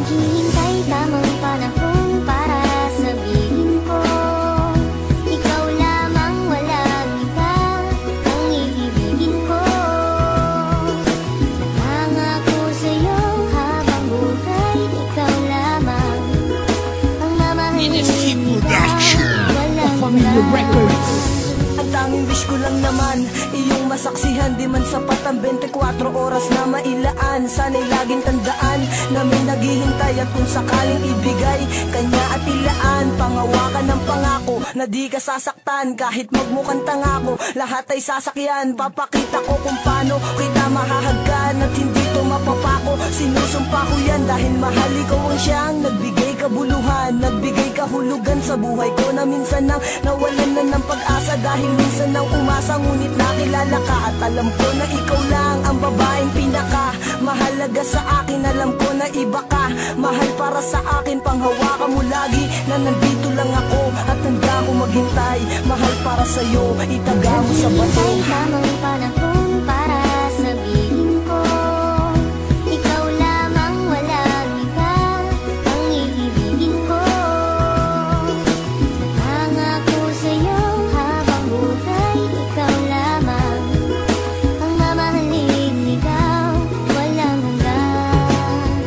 Naghihintay tamang panahon para sabihin ko, ikaw lamang, walang iba ang iibigin ko. Nangako sa'yo habang buhay, ikaw lamang ang mamahalin. Walang iba. Ang tanging wish ko lang naman, iyong masaksihan. Di man sapat ang 24 oras na mailaan. Sana'y laging tandaan na may naghihintay, at kung sakaling ibigay kanya at ilaan, pangawakan ng pangako na di ka sasaktan. Kahit magmukhang tangako, lahat ay sasakyan. Papakita ko kung paano kita mahahagkan at hindi to mapapako. Sinusumpa ko yan dahil mahal ikaw ang siyang nagbigay kabuluhan, nagbigay kahulugan sa buhay ko, na minsan nang nawalan na ng pag-asa. Dahil minsan nang umasa, ngunit nakilala ka, at alam ko na ikaw lang ang babaeng pinaka mahalaga sa akin. Alam ko na iba ka, mahal para sa akin. Panghawakan mo lagi na nandito lang ako, at handa ko maghintay. Mahal para sa'yo, itaga mo sa bato. Naghihintay tamang panahon para sabihin ko, ikaw lamang, walang iba ang iibigin ko. Nangako sa'yo habang buhay, ikaw lamang ang mamahalin. Ikaw, walang hanggan.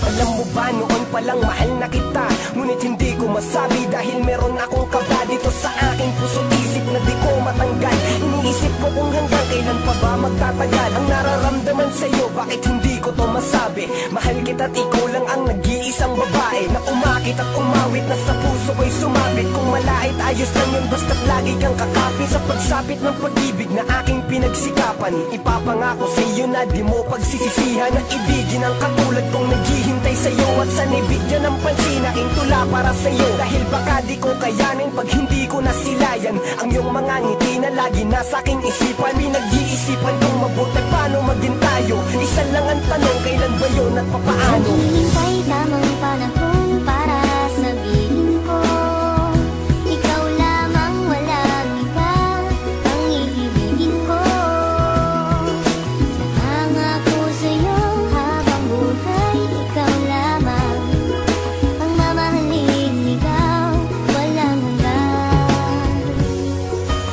Alam mo ba, noon palang mahal na kita, ngunit hindi ko masabi dahil meron akong kaba dito sa aking puso't isip na di ko matanggal. Iniisip ko kung hanggang kailan pa ba magtatagal ang nararamdaman sa'yo, bakit hindi ko to masabi. Mahal kita't ikaw lang ang nag-iisang babae na umakit at umawit, na sa puso ko'y sumabit. Kung malait, ayos lang yun, basta't lagi kang kakapit sa pagsapit ng pag-ibig na aking pinagsikapan. Ipapangako sa'yo na di mo pagsisisihan na ibigin ang katulad kong naghihintay sa'yo, at sana'y bigyan ng pansin aking tula para sa'yo. Dahil baka di ko kayanin pag hindi ko nasilayan ang iyong mga ngiti na lagi nasa aking isipan. Pinag-iisipan kong mabuti paano maging tayo. Isa lang ang tanong, kailan ba yun at papaano? Naghihintay tamang panahon para sabihin ko, ikaw lamang, walang iba ang iibigin ko. Nangako sa'yo habang buhay, ikaw lamang ang mamahalin. Ikaw, walang hanggan.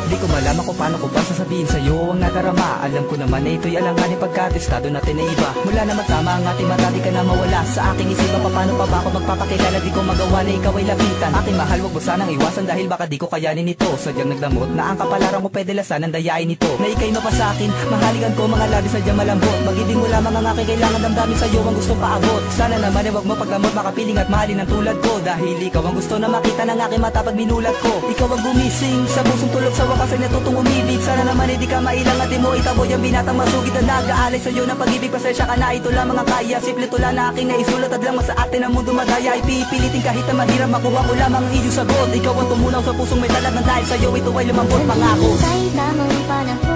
Di ko malaman kung paano ko ba sasabihin sa'yo ang nadarama. Alam ko naman na ito'y alanganin pagkatestado natin na iba. Mula na magtama ang ating mata, di ka na mawala sa aking isipan. Paano pa ba ako magpapakilala, di ko magawa na ikaw ay lapitan. Aking mahal, wag mo sanang iwasan dahil baka di ko kayanin ito. Sadyang nagdamot na ang kapalaran mo, pwede lasan ang dayain nito. Na ika'y mapa sa akin, mahaligan ko mga labi sadyang malambot. Mag-ibig mo lamang ang aking kailangan, damdamin sa'yo ang gustong paabot. Sana naman ay wag mo pagdamot, makapiling at mahalin ang tulad ko. Dahil ikaw ang gusto na makita ng aking mata pag minulat ko. Ikaw ang gumising sa pusong tulog, sa wakas ay natutong umibig. Sana naman ay di ka mailang at di mo itaboy ang binatang masugid na nag-aalay sa'yo ng pag-ibig. Pasensya ka na, ito lamang ang kaya. Simple tula na aking naisulat, at lang sa atin ang mundo madaya. Ipipilitin kahit na mahirap, makuha ko lamang ang iyong sagot. Ikaw ang tumunaw sa pusong may talag, ng dahil sa'yo ito ay lumambot pangako. Naghihintay tamang panahon